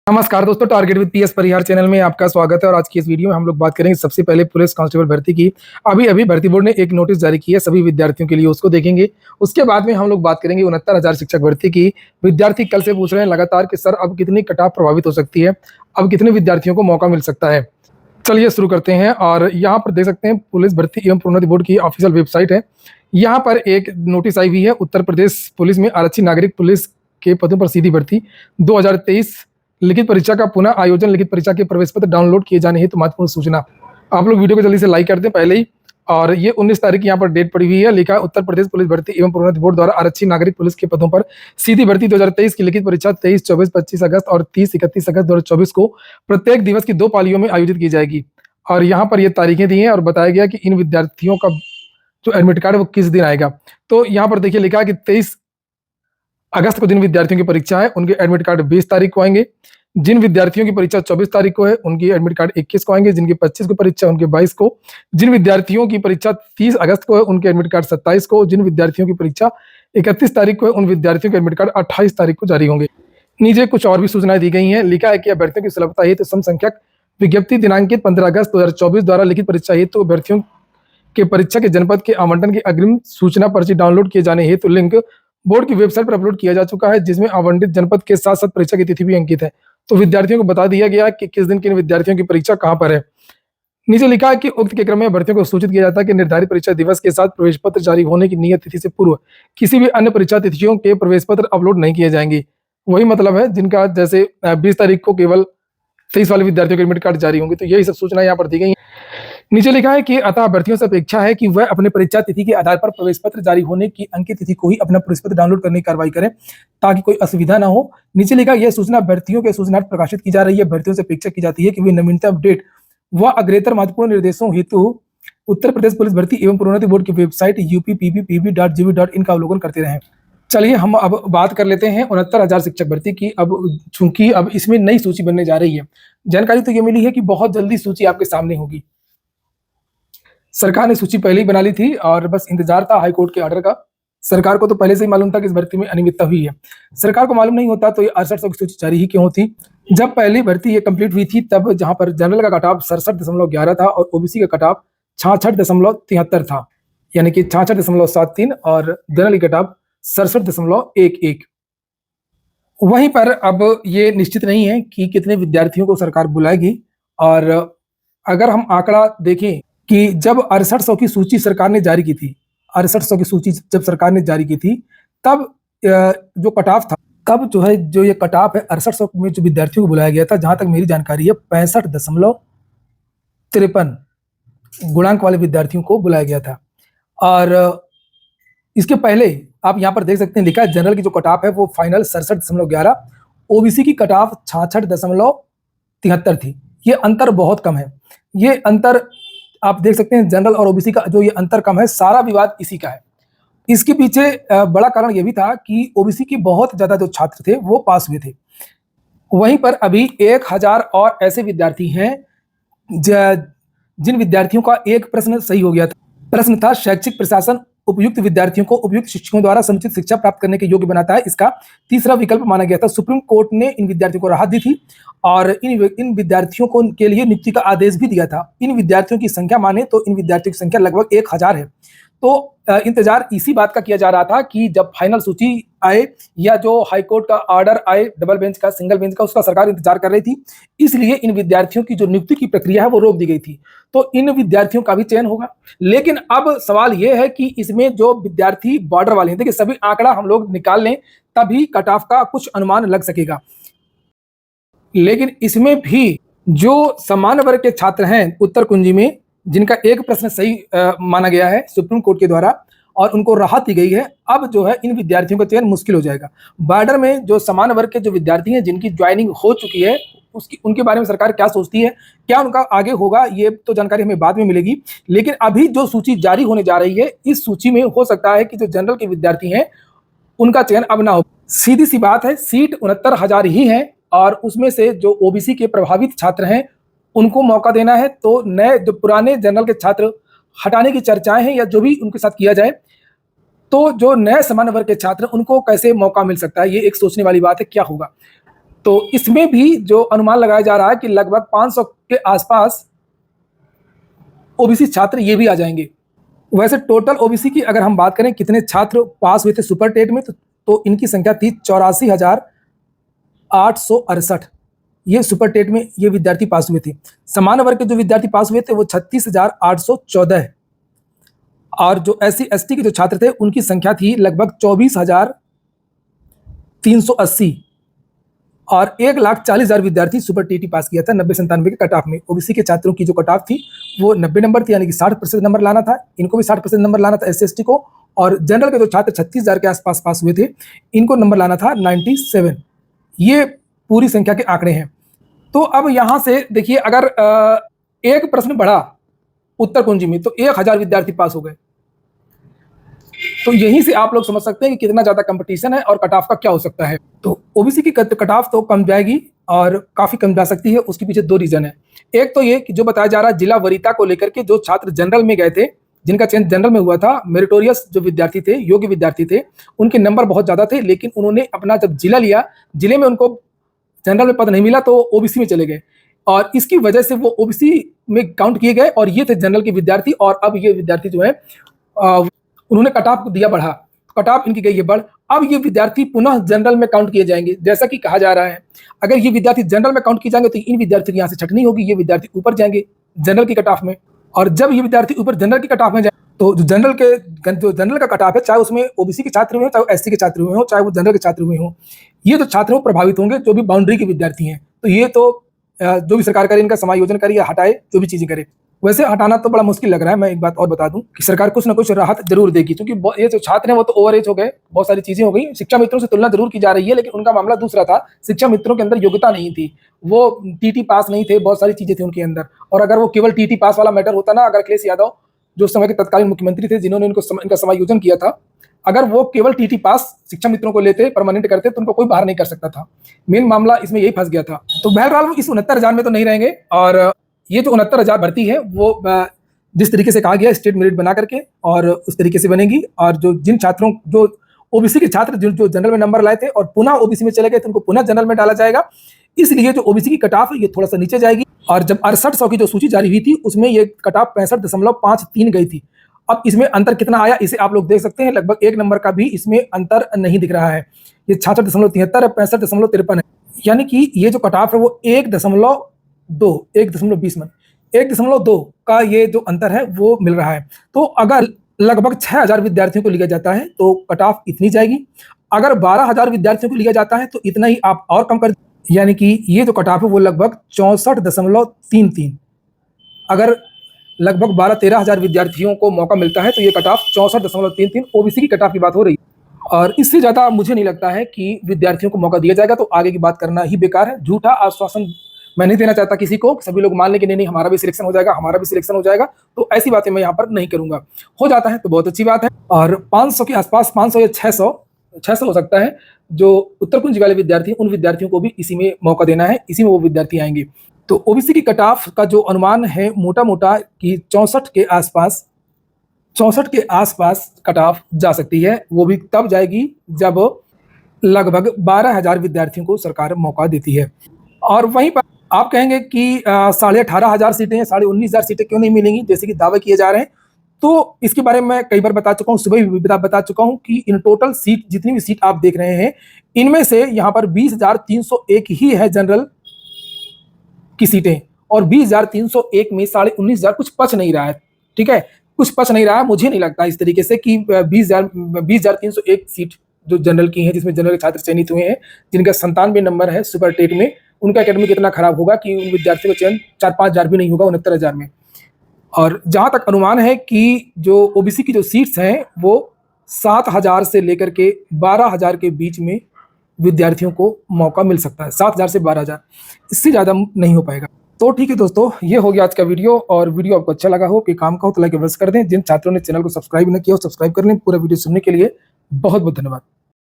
नमस्कार दोस्तों, target with PS Parihar channel में आपका स्वागत है। और आज की इस वीडियो में हम लोग बात करेंगे सबसे पहले पुलिस कांस्टेबल भर्ती की। अभी भर्ती बोर्ड ने एक नोटिस जारी किया है सभी विद्यार्थियों के लिए, उसको देखेंगे। उसके बाद में हम लोग बात करेंगे 69,000 शिक्षक भर्ती की। विद्यार्थी कल से पूछ रहे हैं लगातार कि सर अब कितनी कट ऑफ प्रभावित हो सकती है, अब कितने विद्यार्थियों को मौका मिल सकता है। चलिए शुरू करते हैं। और यहाँ पर देख सकते हैं पुलिस भर्ती एवं प्रोन्नति बोर्ड की ऑफिशियल वेबसाइट है। यहाँ पर एक नोटिस आई हुई है, उत्तर प्रदेश पुलिस में आरक्षित नागरिक पुलिस के पदों पर सीधी भर्ती 2023 लिखित परीक्षा का पुनः आयोजन। लिखित परीक्षा के प्रवेश पत्र डाउनलोड किए जाने हेतु महत्वपूर्ण सूचना। आप लोग वीडियो को जल्दी से लाइक कर दें पहले ही। और ये 19 तारीख यहाँ पर डेट पड़ी हुई है। लिखा है उत्तर प्रदेश पुलिस भर्ती एवं प्रोन्नति बोर्ड द्वारा आरक्षित नागरिक पुलिस के पदों पर सीधी भर्ती 2023 की लिखित परीक्षा 23, 24, 25 अगस्त और 30, 31 अगस्त 2024 को प्रत्येक दिवस की 2 पालियों में आयोजित की जाएगी। और यहाँ पर ये तारीखें दी हैं और बताया गया कि इन विद्यार्थियों का जो एडमिट कार्ड है वो किस दिन आएगा। तो यहाँ पर देखिए लिखा है कि 23 अगस्त को जिन विद्यार्थियों की परीक्षा है उनके एडमिट कार्ड 20 तारीख को आएंगे। जिन विद्यार्थियों की परीक्षा 24 तारीख को है उनकी एडमिट कार्ड 21 को आएंगे। जिनकी 25 को परीक्षा उनके 22 को। जिन विद्यार्थियों की परीक्षा 30 अगस्त को है उनके एडमिट कार्ड 27 को। जिन विद्यार्थियों की परीक्षा 31 तारीख को है उन विद्यार्थियों के एडमिट कार्ड 28 तारीख को जारी होंगे। नीचे कुछ और भी सूचनाएं दी गई हैं। लिखा है कि अभ्यर्थियों की सुलभता हेतु समसंख्यक विज्ञप्ति दिनांकित 15 अगस्त 2024 द्वारा लिखित परीक्षा हेतु अभ्यर्थियों के परीक्षा के जनपद के आवंटन की अग्रिम सूचना पर्ची डाउनलोड किए जाने हेतु लिंक बोर्ड की वेबसाइट पर अपलोड किया जा चुका है, जिसमें आवंटित जनपद के साथ साथ परीक्षा की तिथि भी अंकित है। तो विद्यार्थियों को बता दिया गया कि किस दिन किन विद्यार्थियों की परीक्षा कहां पर है। नीचे लिखा है कि उक्त के क्रम में अभ्यर्थियों को सूचित किया जाता है कि निर्धारित परीक्षा दिवस के साथ प्रवेश पत्र जारी होने की नियत तिथि से पूर्व किसी भी अन्य परीक्षा तिथियों के प्रवेश पत्र अपलोड नहीं किए जाएंगे। वही मतलब है जिनका जैसे 20 तारीख को केवल 23 वाले विद्यार्थियों के एडमिट कार्ड जारी होंगे। तो यही सब सूचना यहाँ पर दी गई है। नीचे लिखा है कि अतः अभ्यर्थियों से अपेक्षा है कि वह अपने परीक्षा तिथि के आधार पर प्रवेश पत्र जारी होने की अंकित तिथि को ही अपना प्रवेश पत्र डाउनलोड करने की कार्रवाई करें ताकि कोई असुविधा ना हो। नीचे लिखा यह सूचना अभ्यर्थियों के सूचनार्थ प्रकाशित की जा रही है। अभ्यर्थियों से अपेक्षा की जाती है कि वे नवीनतम अपडेट व अग्रेतर महत्वपूर्ण निर्देशों हेतु उत्तर प्रदेश पुलिस भर्ती एवं प्रोन्नति बोर्ड की वेबसाइट upppb.gov.in का अवलोकन करते रहें। चलिए हम अब बात कर लेते हैं 69,000 शिक्षक भर्ती की। अब चूंकि अब इसमें नई सूची बनने जा रही है, जानकारी तो ये मिली है कि बहुत जल्दी सूची आपके सामने होगी। सरकार ने सूची पहले ही बना ली थी और बस इंतजार था हाईकोर्ट के ऑर्डर का। सरकार को तो पहले से ही मालूम था कि इस भर्ती में अनियमितता हुई है। सरकार को मालूम नहीं होता तो ये 6800 की सूची जारी ही क्यों होती। जब पहली भर्ती ये कंप्लीट हुई थी तब जहां पर जनरल का कट ऑफ 67.11 था और ओबीसी का कट ऑफ 66.73 था, यानी कि 66.73 और जनरल की कट ऑफ 67.11। वहीं पर अब ये निश्चित नहीं है कि कितने विद्यार्थियों को सरकार बुलाएगी। और अगर हम आंकड़ा देखें कि जब 6800 की सूची सरकार ने जारी की थी, 6800 की सूची जब सरकार ने जारी की थी तब जो कट ऑफ था, तब जो ये कट ऑफ है 6800 में जो विद्यार्थियों को बुलाया गया था, जहां तक मेरी जानकारी है 65.53 गुणांक वाले विद्यार्थियों को बुलाया गया था। और इसके पहले आप यहाँ पर देख सकते हैं लिखा है जनरल की जो कट ऑफ है वो फाइनल 67.11, ओबीसी की कट ऑफ 66.73 थी। ये अंतर बहुत कम है। ये अंतर आप देख सकते हैं, जनरल और ओबीसी का जो ये अंतर कम है, सारा विवाद इसी का है। इसके पीछे बड़ा कारण ये भी था कि ओबीसी की बहुत ज्यादा जो छात्र थे वो पास हुए थे। वहीं पर अभी 1000 और ऐसे विद्यार्थी हैं जिन विद्यार्थियों का एक प्रश्न सही हो गया था। प्रश्न था शैक्षिक प्रशासन उपयुक्त विद्यार्थियों को उपयुक्त शिक्षकों द्वारा समुचित शिक्षा प्राप्त करने के योग्य बनाता है, इसका तीसरा विकल्प माना गया था। सुप्रीम कोर्ट ने इन विद्यार्थियों को राहत दी थी और इन विद्यार्थियों को के लिए नियुक्ति का आदेश भी दिया था। इन विद्यार्थियों की संख्या माने तो इन विद्यार्थियों की संख्या लगभग 1000 है। तो इंतजार इसी बात का किया जा रहा था कि जब फाइनल सूची आए या जो हाईकोर्ट का ऑर्डर आए डबल बेंच का, सिंगल बेंच का, उसका सरकार इंतजार कर रही थी। इसलिए इन विद्यार्थियों की जो नियुक्ति की प्रक्रिया है वो रोक दी गई थी। तो इन विद्यार्थियों का भी चयन होगा। लेकिन अब सवाल यह है कि इसमें जो विद्यार्थी बॉर्डर वाले हैं, देखिए सभी आंकड़ा हम लोग निकाल लें तभी कट ऑफ का कुछ अनुमान लग सकेगा। लेकिन इसमें भी जो सामान्य वर्ग के छात्र हैं उत्तर कुंजी में, जिनका एक प्रश्न सही माना गया है सुप्रीम कोर्ट के द्वारा और उनको राहत दी गई है, अब जो है इन विद्यार्थियों का चयन मुश्किल हो जाएगा। बॉर्डर में जो सामान्य वर्ग के जो विद्यार्थी हैं जिनकी ज्वाइनिंग हो चुकी है, उनके बारे में सरकार क्या सोचती है, क्या उनका आगे होगा, ये तो जानकारी हमें बाद में मिलेगी। लेकिन अभी जो सूची जारी होने जा रही है, इस सूची में हो सकता है कि जो जनरल के विद्यार्थी हैं उनका चयन अब ना हो। सीधी सी बात है, सीट 69,000 ही है और उसमें से जो ओबीसी के प्रभावित छात्र हैं उनको मौका देना है। तो नए जो पुराने जनरल के छात्र हटाने की चर्चाएं हैं या जो भी उनके साथ किया जाए, तो जो नए सामान्य वर्ग के छात्र उनको कैसे मौका मिल सकता है, ये एक सोचने वाली बात है, क्या होगा। तो इसमें भी जो अनुमान लगाया जा रहा है कि लगभग 500 के आसपास ओबीसी छात्र ये भी आ जाएंगे। वैसे टोटल ओबीसी की अगर हम बात करें कितने छात्र पास हुए थे सुपर टेट में, तो इनकी संख्या थी 84,868। ये सुपर टेट में ये विद्यार्थी पास हुए थे। सामान्य वर्ग के जो विद्यार्थी पास हुए थे वो 36,814 है। और जो SC ST के जो छात्र थे उनकी संख्या थी लगभग 24,380 और 1,40,000 विद्यार्थी सुपर टीटी पास किया था 90-97 के कट ऑफ में। ओबीसी के छात्रों की जो कट ऑफ थी वो 90 नंबर थी, यानी कि 60% नंबर लाना था। इनको भी 60% नंबर लाना था SC ST को। और जनरल के जो छात्र 36,000 के आसपास पास हुए थे, इनको नंबर लाना था 97। ये पूरी संख्या के आंकड़े हैं। तो अब यहाँ से देखिए, अगर एक प्रश्न बढ़ा उत्तर कुंजी में तो 1,000 विद्यार्थी पास हो गए। तो यहीं से आप लोग समझ सकते हैं कि कितना ज्यादा कंपटीशन है और कट ऑफ का क्या हो सकता है। तो ओबीसी की कट ऑफ तो कम जाएगी और काफी कम जा सकती है। उसके पीछे 2 रीजन है। एक तो ये कि जो बताया जा रहा है जिला वरीयता को लेकर के, जो छात्र जनरल में गए थे, जिनका चयन जनरल में हुआ था, मेरिटोरियस जो विद्यार्थी थे, योग्य विद्यार्थी थे, उनके नंबर बहुत ज्यादा थे, लेकिन उन्होंने अपना जब जिला लिया, जिले में उनको जनरल में पद नहीं मिला तो ओबीसी में चले गए और इसकी वजह से वो ओबीसी में काउंट किए गए और ये थे जनरल के विद्यार्थी। और अब ये विद्यार्थी जो है उन्होंने कट ऑफ दिया बढ़ा, कट ऑफ इनकी गई है बढ़। अब ये विद्यार्थी पुनः जनरल में काउंट किए जाएंगे। जैसा कि कहा जा रहा है, अगर ये विद्यार्थी जनरल में काउंट किए जाएंगे तो इन विद्यार्थियों की यहाँ से छटनी होगी, ये विद्यार्थी ऊपर जाएंगे जनरल की कट ऑफ में। और जब ये विद्यार्थी ऊपर जनरल की कट ऑफ में जाए तो जो जनरल का कट ऑफ है, चाहे उसमें ओबीसी के छात्र हुए हो, चाहे SC के छात्र हुए हो, चाहे वो जनरल के छात्र हुए हो, ये जो छात्र प्रभावित होंगे जो भी बाउंड्री के विद्यार्थी हैं। तो ये तो जो भी सरकार करे, इनका समायोजन करे या हटाए, जो भी चीजें करे। वैसे हटाना तो बड़ा मुश्किल लग रहा है। मैं एक बात और बता दूं कि सरकार कुछ ना कुछ राहत जरूर देगी, क्योंकि ये जो छात्र हैं वो तो ओवर एज हो गए, बहुत सारी चीजें हो गई। शिक्षा मित्रों से तुलना जरूर की जा रही है, लेकिन उनका मामला दूसरा था। शिक्षा मित्रों के अंदर योग्यता नहीं थी, वो टीटी पास नहीं थे, बहुत सारी चीजें थी उनके अंदर। और अगर वो केवल टीटी पास वाला मैटर होता ना, अगर अखिलेश यादव जो समय के तत्कालीन मुख्यमंत्री थे, जिन्होंने इनका समायोजन किया था, अगर वो केवल टीटी पास शिक्षा मित्रों को लेते, परमानेंट करते, तो उनको कोई बाहर नहीं कर सकता था। मेन मामला इसमें यही फंस गया था। तो बहरहाल वो इस 69,000 में तो नहीं रहेंगे। और ये जो 69,000 भर्ती है वो जिस तरीके से कहा गया स्टेट मेरिट बना करके और उस तरीके से बनेगी। और जो जिन छात्रों, जो ओबीसी के छात्र जो जनरल में नंबर लाए थे और पुनः ओबीसी में चले गए थे, उनको पुनः जनरल में डाला जाएगा। इसलिए जो ओबीसी की कट ऑफ है ये थोड़ा सा नीचे जाएगी। और जब 6800 की जो सूची जारी हुई थी उसमें ये कट ऑफ 65.53 गई थी। अब इसमें अंतर कितना आया इसे आप लोग देख सकते हैं। लगभग 1 नंबर का भी इसमें अंतर नहीं दिख रहा है। ये 66.73 है, 65.53 है। यानी कि ये जो कट ऑफ है वो 1.2 का ये जो अंतर है वो मिल रहा है। तो अगर लगभग 6,000 विद्यार्थियों को लिया जाता है तो कट ऑफ इतनी जाएगी। अगर 12,000 विद्यार्थियों को लिया जाता है तो इतना ही आप और कम कर, यानी कि ये जो कट ऑफ है वो लगभग 64.33। अगर लगभग 12-13,000 विद्यार्थियों को मौका मिलता है तो ये कट ऑफ 64.33 ओबीसी की कट ऑफ की बात हो रही है। और इससे ज्यादा मुझे नहीं लगता है कि विद्यार्थियों को मौका दिया जाएगा। तो आगे की बात करना ही बेकार है। झूठा आश्वासन मैं नहीं देना चाहता किसी को, सभी लोग मान लें कि नहीं हमारा भी सिलेक्शन हो जाएगा, हमारा भी सिलेक्शन हो जाएगा। तो ऐसी बातें मैं यहाँ पर नहीं करूंगा। हो जाता है तो बहुत अच्छी बात है। और 500 के आसपास, 500 या 600 हो सकता है। जो उत्तर कुंज वाले विद्यार्थी, उन विद्यार्थियों को भी इसी में मौका देना है, इसी में वो विद्यार्थी आएंगे। तो ओबीसी की कट ऑफ का जो अनुमान है मोटा मोटा कि 64 के आसपास कट ऑफ जा सकती है। वो भी तब जाएगी जब लगभग 12,000 विद्यार्थियों को सरकार मौका देती है। और वहीं पर आप कहेंगे कि 18,500 सीटें या 19,500 सीटें क्यों नहीं मिलेंगी जैसे कि दावे किए जा रहे हैं। तो इसके बारे में मैं कई बार बता चुका हूँ, सुबह भी बता चुका हूँ कि इन टोटल सीट, जितनी भी सीट आप देख रहे हैं, इनमें से यहाँ पर 20,301 ही है जनरल की सीटें। और 20,301 में 19,500 कुछ पच नहीं रहा है। ठीक है, कुछ पच नहीं रहा है। मुझे नहीं लगता इस तरीके से कि 20,301 सीट जो जनरल की है, जिसमें जनरल के छात्र चयनित हुए हैं, जिनका 97 नंबर है सुपर टेट में, उनका एकेडमिक इतना खराब होगा कि उन विद्यार्थियों का चयन 4-5 हजार भी नहीं होगा 69,000 में। और जहां तक अनुमान है कि जो ओबीसी की जो सीट्स हैं वो 7,000 से लेकर के 12,000 के बीच में विद्यार्थियों को मौका मिल सकता है। 7,000 से 12,000, इससे ज़्यादा नहीं हो पाएगा। तो ठीक है दोस्तों, ये हो गया आज का वीडियो। और वीडियो आपको अच्छा लगा हो कि काम का हो तो लाइक अवश्य कर दें। जिन छात्रों ने चैनल को सब्सक्राइब नहीं किया हो सब्सक्राइब कर लें। पूरा वीडियो सुनने के लिए बहुत बहुत धन्यवाद।